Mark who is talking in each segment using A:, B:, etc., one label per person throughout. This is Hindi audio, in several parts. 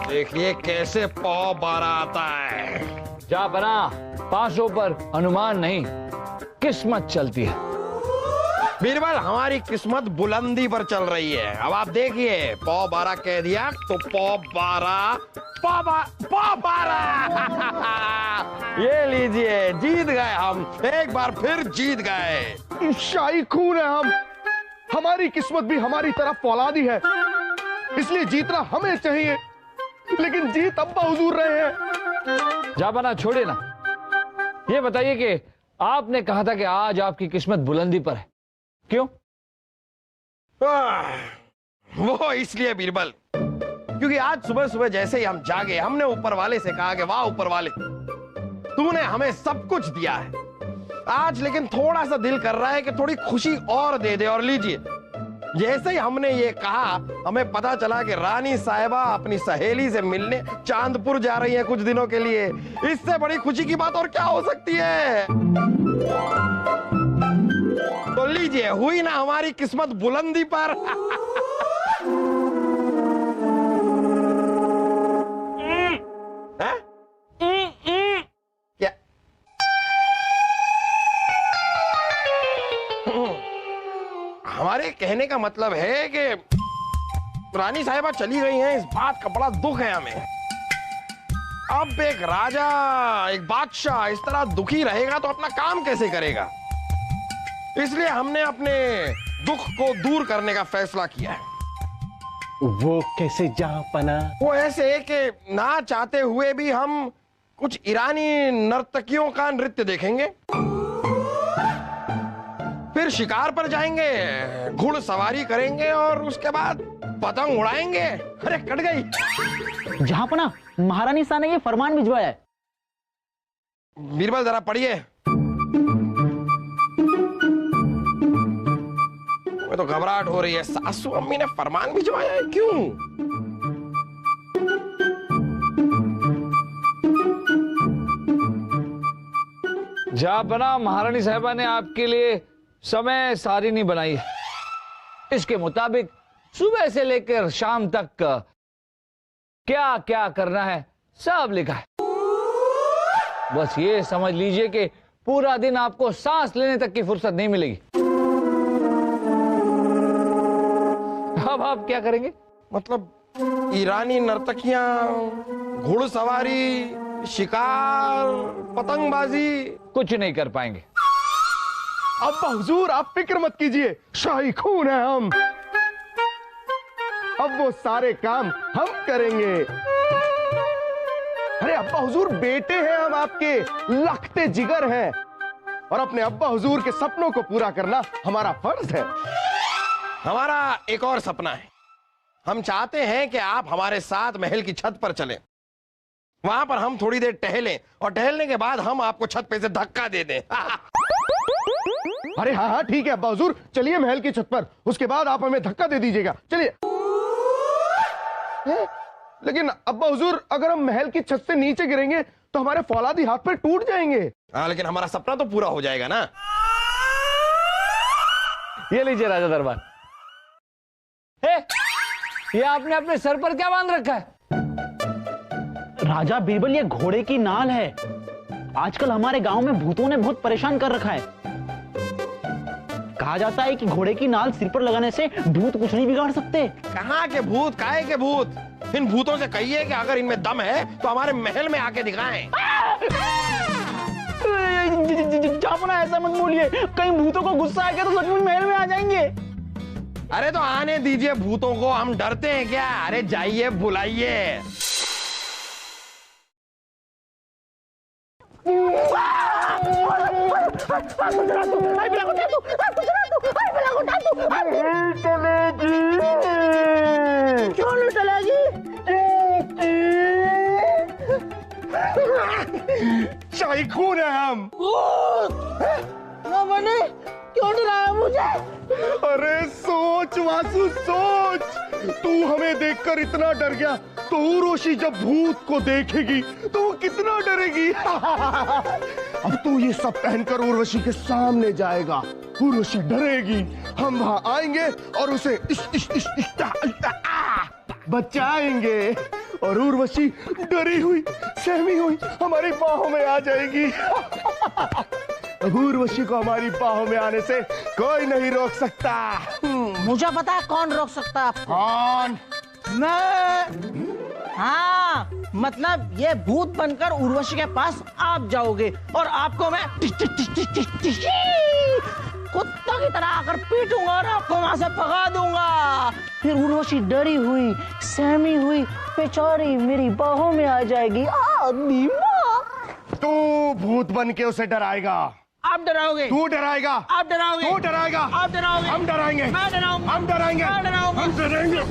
A: देखिए कैसे पौ बारा आता है।
B: जा बना, 500 पर अनुमान नहीं, किस्मत चलती है।
A: बीरबल, हमारी किस्मत बुलंदी पर चल रही है। अब आप देखिए, पौ बारा कह दिया तो पौ बारा, पौ बारा। ये लीजिए, जीत गए हम, एक बार फिर जीत गए।
C: शाही खून है हम, हमारी किस्मत भी हमारी तरफ फौलादी है, इसलिए जीतना हमें चाहिए, लेकिन जीत अब्बा हुजूर रहे हैं।
B: जा बना, छोड़िए ना। ये बताइए कि आपने कहा था कि आज आपकी किस्मत बुलंदी पर है, क्यों?
A: वो इसलिए बीरबल, क्योंकि आज सुबह सुबह जैसे ही हम जागे, हमने ऊपर वाले से कहा कि वाह ऊपर वाले, तूने हमें सब कुछ दिया है। आज लेकिन थोड़ा सा दिल कर रहा है कि थोड़ी खुशी और दे दे। और लीजिए, जैसे ही हमने ये कहा, हमें पता चला कि रानी साहिबा अपनी सहेली से मिलने चांदपुर जा रही है कुछ दिनों के लिए। इससे बड़ी खुशी की बात और क्या हो सकती है? तो लीजिए, हुई ना हमारी किस्मत बुलंदी पर। क्या? हमारे कहने का मतलब है कि रानी साहिबा चली गई हैं, इस बात का बड़ा दुख है हमें। अब एक राजा, एक बादशाह इस तरह दुखी रहेगा तो अपना काम कैसे करेगा? इसलिए हमने अपने दुख को दूर करने का फैसला किया है।
C: वो कैसे जहांपना?
A: वो ऐसे कि ना चाहते हुए भी हम कुछ ईरानी नर्तकियों का नृत्य देखेंगे, फिर शिकार पर जाएंगे, घुड़सवारी करेंगे और उसके बाद पतंग उड़ाएंगे। अरे कट गई।
D: जहांपना, महारानी शाह ने ये फरमान भिजवाया है।
A: बीरबल जरा पढ़िए। मैं तो घबराहट हो रही है, सासू अम्मी ने फरमान भिजवाया है, क्यों?
B: जा बना, महारानी साहिबा ने आपके लिए समय सारिणी बनाई है। इसके मुताबिक सुबह से लेकर शाम तक क्या क्या करना है सब लिखा है। बस ये समझ लीजिए कि पूरा दिन आपको सांस लेने तक की फुर्सत नहीं मिलेगी। अब आप क्या करेंगे?
A: मतलब ईरानी नर्तकियां, घुड़सवारी, शिकार, पतंगबाजी
B: कुछ नहीं कर पाएंगे।
C: अब्बा हुजूर, आप फिक्र मत कीजिए, शाही खून है हम। अब वो सारे काम हम करेंगे। अरे अब्बा हुजूर, बेटे हैं हम आपके, लखते जिगर हैं, और अपने अब्बा हुजूर के सपनों को पूरा करना हमारा फर्ज है।
A: हमारा एक और सपना है। हम चाहते हैं कि आप हमारे साथ महल की छत पर चलें। वहां पर हम थोड़ी देर टहलें और टहलने के बाद हम आपको छत पे से धक्का दे दें।
C: अरे हाँ हाँ ठीक है अब्बा हुजूर, चलिए महल की छत पर, उसके बाद आप हमें धक्का दे दीजिएगा। चलिए। लेकिन अब्बा हुजूर, अगर हम महल की छत से नीचे गिरेंगे तो हमारे फौलादी हाथ पैर टूट जाएंगे।
A: हाँ, लेकिन हमारा सपना तो पूरा हो जाएगा ना।
B: ये लीजिए राजा दरबार। ये आपने अपने सर पर क्या बांध रखा है?
D: राजा बीरबल, ये घोड़े की नाल है। आजकल हमारे गांव में भूतों ने बहुत परेशान कर रखा है। कहा जाता है कि घोड़े की नाल सिर पर लगाने से भूत कुछ नहीं बिगाड़ सकते। कहाँ
A: के भूत, काहे के भूत? इन भूतों से कहिए कि अगर इनमें दम है तो हमारे महल में आके दिखाएं।
D: जहांपना, ऐसा मत बोलिए, कहीं भूतों को गुस्सा आ गया तो सचमुच महल में आ जाएंगे।
A: अरे तो आने दीजिए भूतों को, हम डरते हैं क्या? अरे जाइए, बुलाइए।
D: क्यों नहीं चलेगी?
C: शाही खून है हम।
D: बने, क्यों डराया मुझे?
C: अरे सोच वासु, सोच। तू हमें देखकर इतना डर गया तो उर्वशी जब भूत को देखेगी तो वो कितना डरेगी। अब तू ये सब पहनकर उर्वशी के सामने जाएगा, उर्वशी डरेगी, हम वहां आएंगे और उसे बचाएंगे। और उर्वशी डरी हुई सहमी हुई हमारी बाहों में आ जाएगी। उर्वशी को हमारी बाहों में आने से कोई नहीं रोक सकता।
E: मुझे पता है कौन रोक सकता है आपको।
C: कौन?
E: मैं। हाँ, मतलब ये भूत बनकर उर्वशी के पास आप जाओगे और आपको मैं कुत्ता की तरह आकर पीटूंगा और आपको वहां से भगा दूंगा। फिर उर्वशी डरी हुई सहमी हुई बेचारी मेरी बाहों में आ जाएगी। आदमी
C: तू भूत बन के उसे डराएगा।
E: आप डराओगे।
C: तू डराएगा।
E: आप डराओगे।
C: तू डराएगा।
E: आप डराओगे।
C: हम डराएंगे।
E: मैं डराऊंगा।
C: हम डराएंगे।
E: मैं डराऊंगा।
C: हम डराएंगे।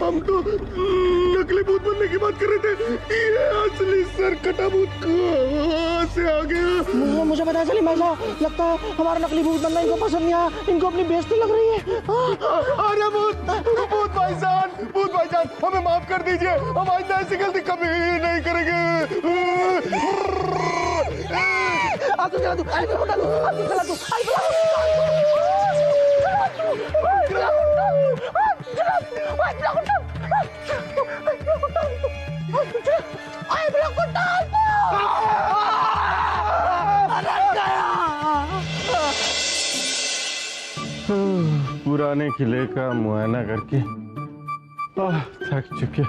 C: हम तो नकली भूत बनने की बात कर रहे थे, ये असली सरकटा भूत कहाँ से आ गया?
E: मुझे पता चली भाई साहब, लगता है हमारा नकली भूत बनना इनको पसंद नहीं आया, इनको अपनी बेइज्जती लग रही है।
C: अरे भूत भाईजान हमें माफ कर दीजिए, हम आइंदा ऐसी गलती कभी नहीं करेंगे।
E: आग जला दो, आग जला दो, आग जला दो, आग जला
C: पुराने किले का मुआयना करके थक चुके।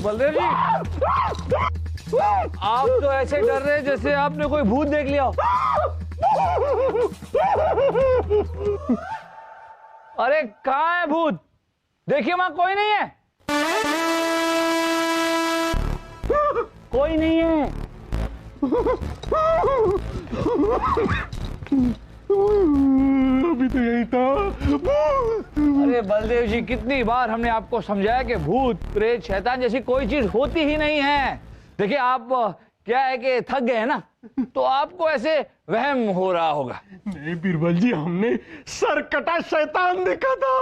B: बलदेव जी, आप तो ऐसे डर रहे हैं जैसे आपने कोई भूत देख लिया हो। अरे कहाँ है भूत? देखिए वहां कोई नहीं है।
D: कोई नहीं है।
C: अभी तो यही था।
B: अरे बलदेव जी, कितनी बार हमने आपको समझाया कि भूत प्रेत शैतान जैसी कोई चीज होती ही नहीं है। देखिए आप क्या है कि थक गए हैं ना, तो आपको ऐसे वहम हो रहा होगा।
C: नहीं बीरबल जी, हमने सरकटा शैतान देखा था।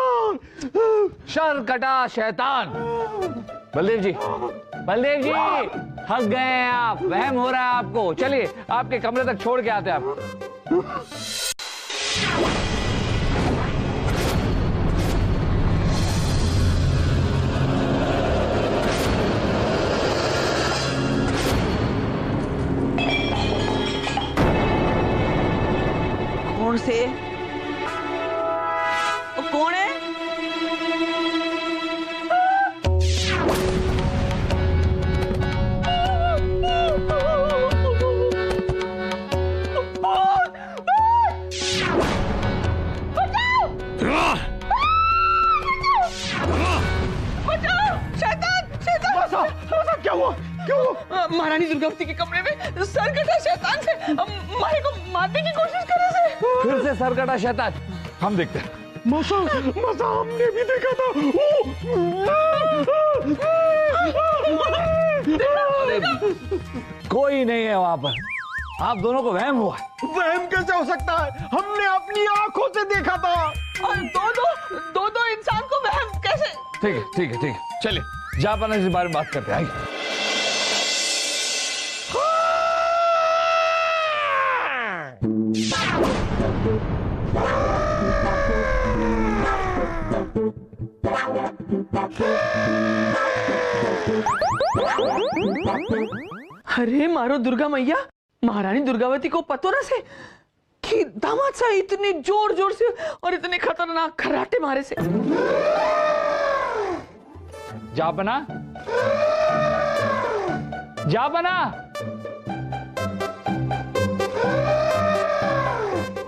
B: शरकटा शैतान। बलदेव जी, बलदेव जी, थक गए हैं आप, वहम हो रहा है आपको। चलिए आपके कमरे तक छोड़ के आते हैं आपको।
E: कौन से? वो कौन है?
C: क्या हुआ? क्या हुआ?
E: महारानी दुर्गावती के कमरे में सरकटा शैतान से मारे को मारने की कोशिश कर रहे थे।
B: फिर से सरकटा शैतान। हम देखते हैं।
C: मसा हमने भी देखा था।
B: कोई नहीं है वहां पर। आप दोनों को वहम हुआ है।
C: वहम कैसे हो सकता है? हमने अपनी आंखों से देखा था।
E: और दो इंसान को वहम कैसे?
B: ठीक है, ठीक है, ठीक है। चलिए जापान इस बारे में बात करते हैं। आइए।
E: अरे मारो दुर्गा मैया, महारानी दुर्गावती को पतो न से कि दामाद साहब इतने जोर जोर से और इतने खतरनाक खर्राटे मारे से।
B: जापना, जापना,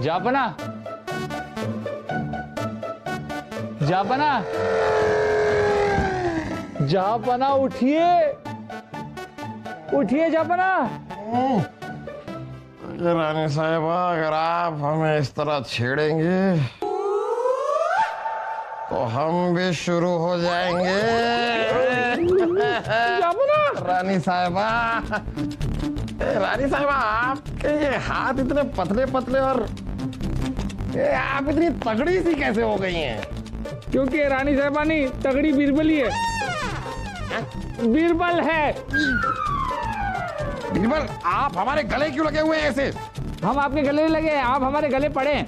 B: जापना, जापना, जापना, उठिए, उठिए जापना।
A: रानी साहिबा, अगर आप हमें इस तरह छेड़ेंगे तो हम भी शुरू हो जाएंगे। रानी साहिबा, रानी साहिबा, आपके ये हाथ इतने पतले पतले और आप इतनी तगड़ी सी कैसे हो गई हैं?
B: क्योंकि रानी साहिबा नहीं, तगड़ी बीरबल ही है। बीरबल है।
A: बीरबल, आप हमारे गले क्यों लगे हुए हैं ऐसे?
B: हम आपके गले लगे, आप हमारे गले पड़े।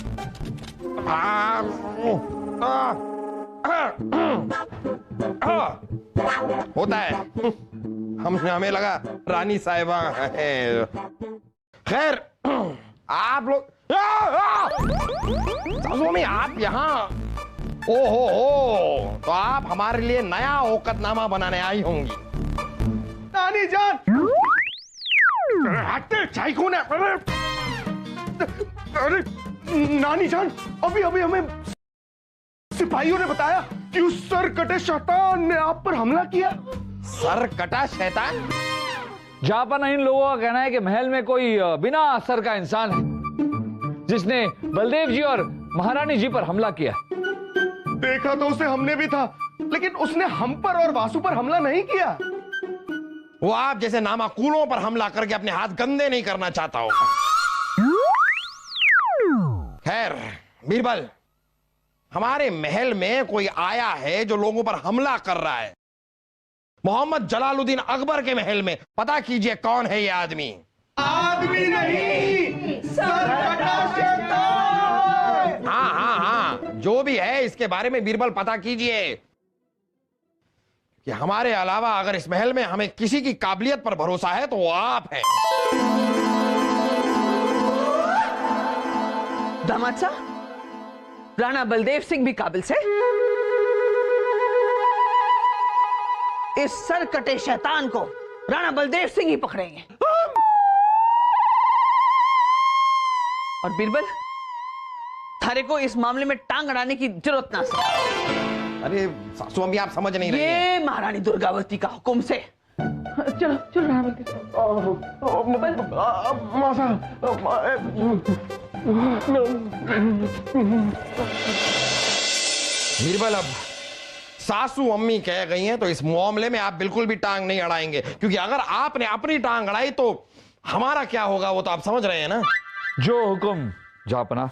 A: होता है, हमें लगा रानी साहिबा है। खैर, आप लोग सासू आप यहाँ, ओहो, तो आप हमारे लिए नया औकतनामा बनाने आई होंगी।
C: नानी जान, चाय कौन है? अरे नानी जान, अभी अभी हमें सिपाहियों ने बताया कि उस सर कटे शैतान ने आप पर हमला किया।
A: सर कटा शैतान?
B: जापान इन लोगों का कहना है कि महल में कोई बिना सर का इंसान है जिसने बलदेव जी और महारानी जी पर हमला किया।
C: देखा तो उसे हमने भी था, लेकिन उसने हम पर और वासु पर हमला नहीं किया।
A: वो आप जैसे नामाकूलों पर हमला करके अपने हाथ गंदे नहीं करना चाहता होगा। खैर बीरबल, हमारे महल में कोई आया है जो लोगों पर हमला कर रहा है। मोहम्मद जलालुद्दीन अकबर के महल में। पता कीजिए कौन है ये आदमी।
C: आदमी नहीं, सर कटा शैतान।
A: हाँ, जो भी है इसके बारे में बीरबल पता कीजिए कि हमारे अलावा अगर इस महल में हमें किसी की काबिलियत पर भरोसा है तो वो आप हैं।
E: दामाद साहब, राणा बलदेव सिंह भी काबिल से इस सर कटे शैतान को राणा बलदेव सिंह ही पकड़ेंगे। और बीरबल, थारे को इस मामले में टांग अड़ाने की जरूरत ना से।
A: अरे सासू अम्मी, आप समझ नहीं रही हैं।
E: ये महारानी दुर्गावती का हुक्म से। चलो चलो राणा बलदेव।
A: बीरबल, अब सासू अम्मी कह गई हैं तो इस मामले में आप बिल्कुल भी टांग नहीं अड़ाएंगे, क्योंकि अगर आपने अपनी टांग अड़ाई तो हमारा क्या होगा वो तो आप समझ रहे हैं ना।
B: जो हुक्म जापना।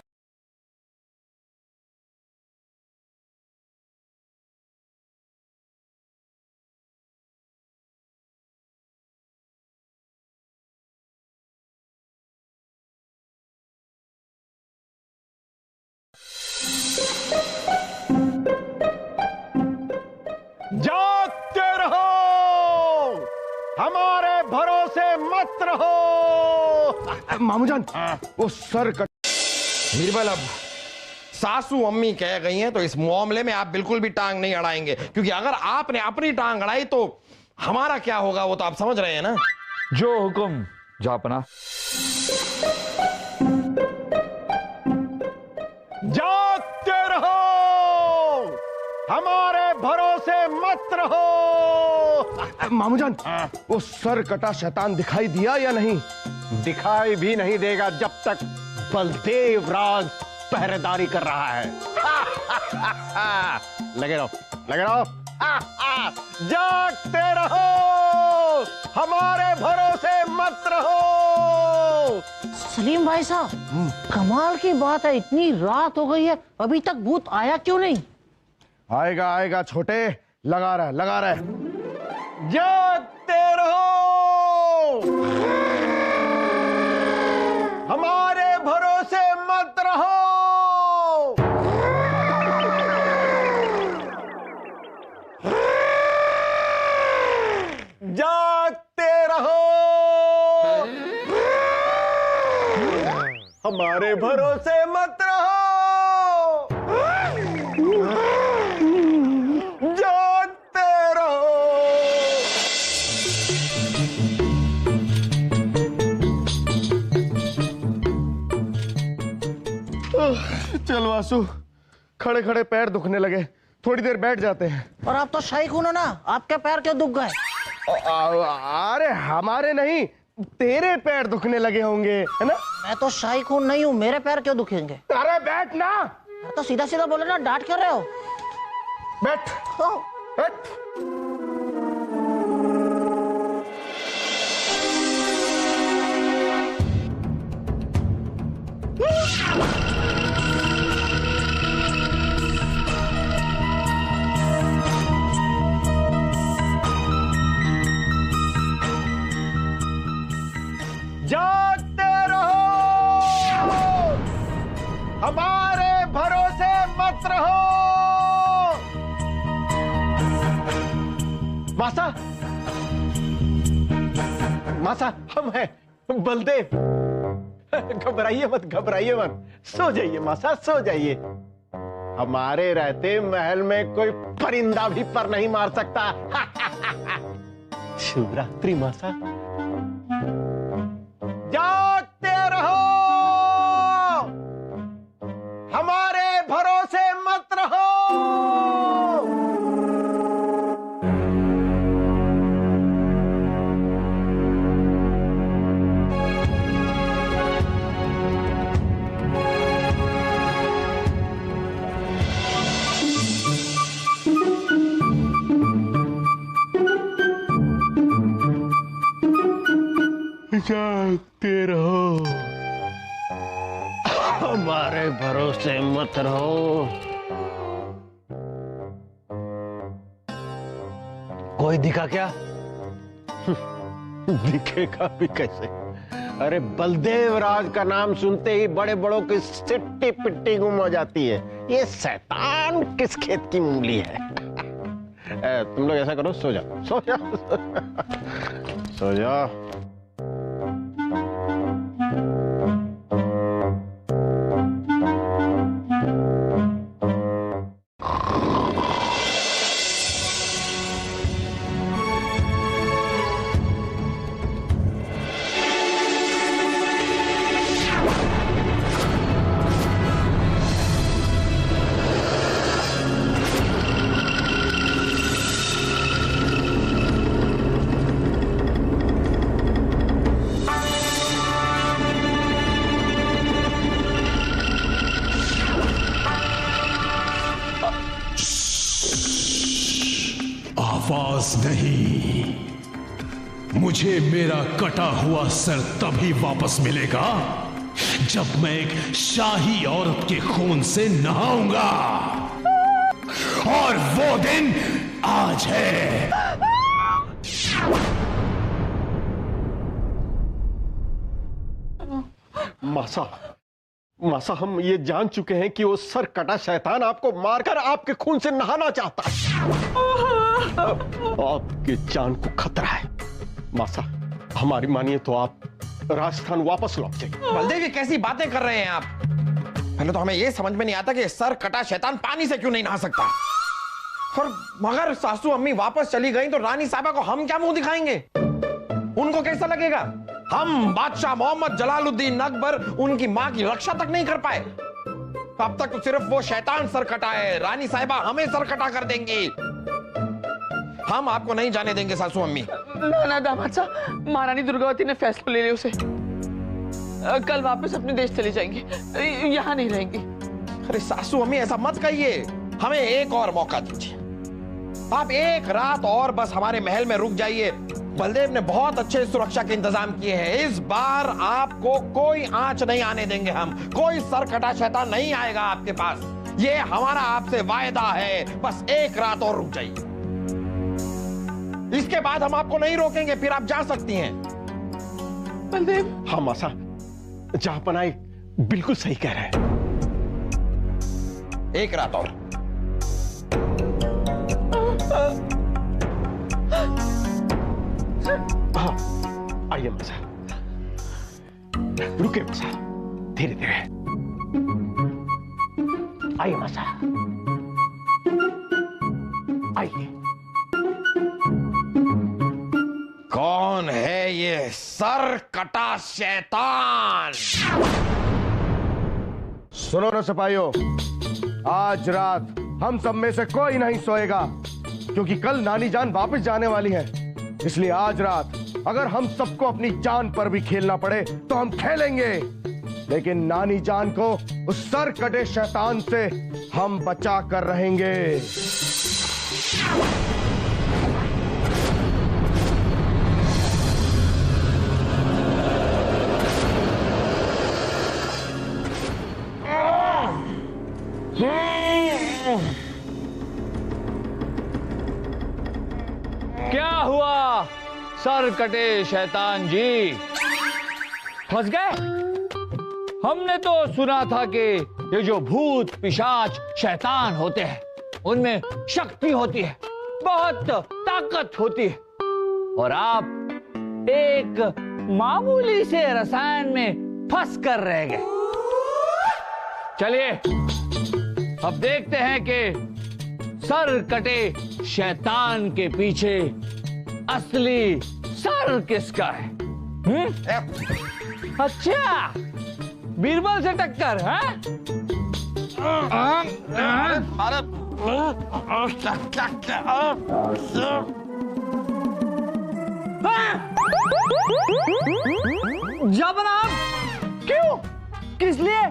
C: जागते रहो, हमारे भरोसे मत रहो। मामू जान, वो सर कट।
A: बीरबल, अब सासू अम्मी कह गई हैं तो इस मामले में आप बिल्कुल भी टांग नहीं अड़ाएंगे, क्योंकि अगर आपने अपनी टांग अड़ाई तो हमारा क्या होगा वो तो आप समझ रहे हैं ना।
B: जो हुक्म जापना।
C: जागते रहो, हमारे भरोसे मत रहो। मामू जान, वो सर कटा शैतान दिखाई दिया या नहीं? दिखाई भी नहीं देगा जब तक बलदेव राज पहरेदारी कर रहा है। लगे रहो, लगे रहो। जागते रहो, हमारे भरोसे मत रहो।
E: सलीम भाई साहब, कमाल की बात है, इतनी रात हो गई है, अभी तक भूत आया क्यों नहीं?
C: आएगा आएगा छोटे, लगा रहा है, लगा रहा है। जागते रहो, हमारे भरोसे मत रहो। जागते रहो, हमारे भरोसे मत रहो। जागते रहो। चल वासु, खड़े खड़े पैर दुखने लगे, थोड़ी देर बैठ जाते हैं।
E: और आप तो शाही खून हो ना, आपके पैर क्यों दुख गए?
C: अरे हमारे नहीं, तेरे पैर दुखने लगे होंगे, है ना?
E: मैं तो शाही खून नहीं हूँ, मेरे पैर क्यों दुखेंगे?
C: अरे बैठ ना।
E: तो सीधा सीधा बोले ना, डांट क्यों रहे हो?
C: बैठ बैठ। जागते रहो, हमारे भरोसे मत रहो। मासा, मासा हम हैं बलदेव। घबराइए मत, घबराइए मत, सो जाइए मासा, सो जाइए। हमारे रहते महल में कोई परिंदा भी पर नहीं मार सकता। शिवरात्रि मासा। जागते रहो, हमारे भरोसे मत रहो। जागते रहो, हमारे भरोसे मत रहो।
B: कोई दिखा क्या?
C: दिखेगा भी कैसे? अरे बलदेव राज का नाम सुनते ही बड़े बड़ों की सिट्टी पिट्टी गुम हो जाती है। ये शैतान किस खेत की मूंगली है? तुम लोग ऐसा करो, सो जाओ, सो जाओ, सो जाओ।
F: आवाज नहीं, मुझे मेरा कटा हुआ सर तभी वापस मिलेगा जब मैं एक शाही औरत के खून से नहाऊंगा, और वो दिन आज है।
C: मासा, मासा हम ये जान चुके हैं कि वो सर कटा शैतान आपको मारकर आपके खून से नहाना चाहता है। आपकी जान को खतरा है। मासा, हमारी मानिए तो आप राजस्थान वापस लौट जाइए।
A: बलदेव, ये कैसी बातें कर रहे हैं आप? पहले तो हमें ये समझ में नहीं आता कि सर कटा शैतान पानी से क्यों नहीं नहा सकता। और मगर सासू अम्मी वापस चली गई तो रानी साहबा को हम क्या मुंह दिखाएंगे? उनको कैसा लगेगा? हम बादशाह मोहम्मद जलालुद्दीन अकबर उनकी मां की रक्षा तक नहीं कर पाए। अब तक तो सिर्फ वो शैतान सर कटाए, रानी साहिबा हमें सर कटा कर देंगी। हम आपको नहीं जाने देंगे सासू अम्मी।
G: ना ना दामाद साहब, महारानी दुर्गावती ने फैसला ले लिया उसे। कल वापस अपने देश चली जाएंगी, यहाँ नहीं रहेंगी।
A: अरे सासू अम्मी, ऐसा मत कहिए, हमें एक और मौका दीजिए। आप एक रात और बस हमारे महल में रुक जाइए। बलदेव ने बहुत अच्छे सुरक्षा के इंतजाम किए हैं। इस बार आपको कोई आंच नहीं आने देंगे हम। कोई सरकटा शैतान नहीं आएगा आपके पास। ये हमारा आपसे वायदा है। बस एक रात और रुक जाइए, इसके बाद हम आपको नहीं रोकेंगे, फिर आप जा सकती हैं।
G: बलदेव।
C: हाँ मासा, जहां पनाई बिल्कुल सही कह रहे हैं।
A: एक रात और।
C: हाँ, आइए मसा, रुके मसा, धीरे धीरे आइए मसा, आइए।
A: कौन है ये सर कटा शैतान?
C: सुनो ना सिपाहियों, आज रात हम सब में से कोई नहीं सोएगा, क्योंकि कल नानी जान वापस जाने वाली है। इसलिए आज रात अगर हम सबको अपनी जान पर भी खेलना पड़े तो हम खेलेंगे, लेकिन नानी जान को उस सर कटे शैतान से हम बचा कर रहेंगे।
B: क्या हुआ सर कटे शैतान जी, फंस गए? हमने तो सुना था कि ये जो भूत पिशाच शैतान होते हैं उनमें शक्ति होती है, बहुत ताकत होती है, और आप एक मामूली से रसायन में फंस कर रह गए। चलिए अब देखते हैं कि सर कटे शैतान के पीछे असली सर किसका है। अच्छा, बीरबल से टक्कर है? जनाब, क्यों, किस लिए?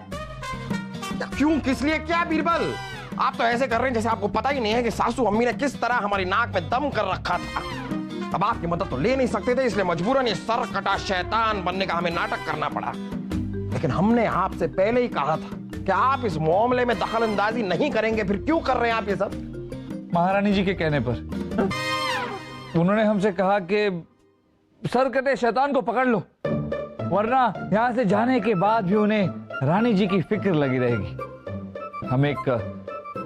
A: क्यों किस लिए क्या बीरबल? आप तो ऐसे कर रहे हैं जैसे आपको पता ही नहीं है कि सासू अम्मी ने किस तरह हमारी नाक में दम कर रखा था। अब आपकी मदद तो ले नहीं सकते थे, इसलिए मजबूरन ये सर कटा शैतान बनने का हमें नाटक करना पड़ा। लेकिन हमने आपसे पहले ही कहा था कि आप इस मामले में दखल अंदाजी नहीं करेंगे, फिर क्यों कर रहे हैं आप ये सब?
B: महारानी जी के कहने पर उन्होंने हमसे कहा कि सर कटे शैतान को पकड़ लो, वरना यहां से जाने के बाद भी उन्हें रानी जी की फिक्र लगी रहेगी। हम एक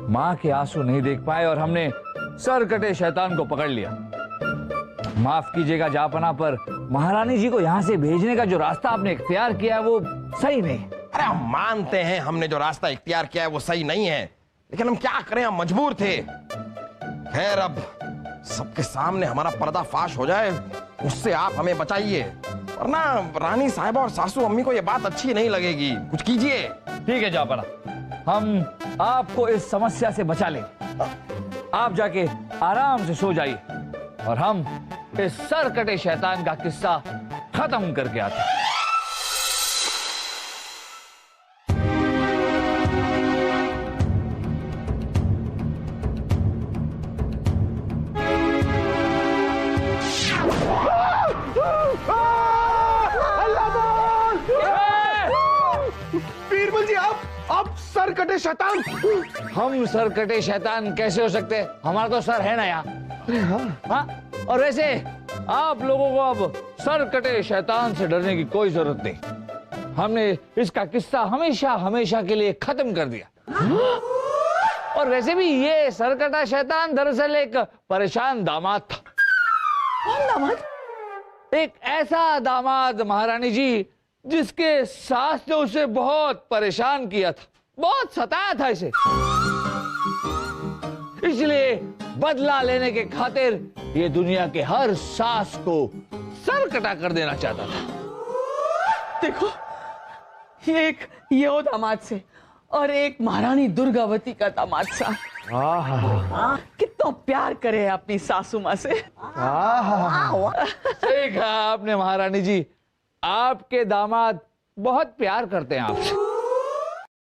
B: माँ के आंसू नहीं देख पाए और हमने सर कटे शैतान को पकड़ लिया। माफ कीजिएगा जापना, पर महारानी जी को यहाँ से भेजने का जो रास्ता आपने इख्तियार किया है वो सही नहीं।
A: अरे हम मानते हैं हमने जो रास्ता इख्तियार किया है वो सही नहीं है, लेकिन हम क्या करें, हम मजबूर थे। खैर, अब सबके सामने हमारा पर्दाफाश हो जाए उससे आप हमें बचाइए, वरना रानी साहिबा और सासू अम्मी को ये बात अच्छी नहीं लगेगी। कुछ कीजिए।
B: ठीक है जापना, हम आपको इस समस्या से बचा लेंगे। आप जाके आराम से सो जाइए और हम इस सर कटे शैतान का किस्सा खत्म करके आते हैं।
C: बीरबल जी, आप सर कटे शैतान?
B: हम सर कटे शैतान कैसे हो सकते हैं? हमारा तो सर है ना यहाँ। हाँ? और वैसे आप लोगों को अब सर कटे शैतान से डरने की कोई जरूरत नहीं। हमने इसका किस्सा हमेशा हमेशा के लिए खत्म कर दिया। और वैसे भी ये सर कटा शैतान दरअसल एक परेशान दामाद था।
G: कौन दामाद?
B: एक ऐसा दामाद महारानी जी जिसके सास ने उसे बहुत परेशान किया था, बहुत सताया था इसे। इसलिए बदला लेने के खातिर ये दुनिया के हर सास को सर कटा कर देना चाहता था।
G: देखो, ये वो दामाद से और एक महारानी दुर्गावती का दामाद सा। कितना प्यार करे अपनी सासू माँ से।
B: सही कहा आपने महारानी जी, आपके दामाद बहुत प्यार करते हैं आपसे।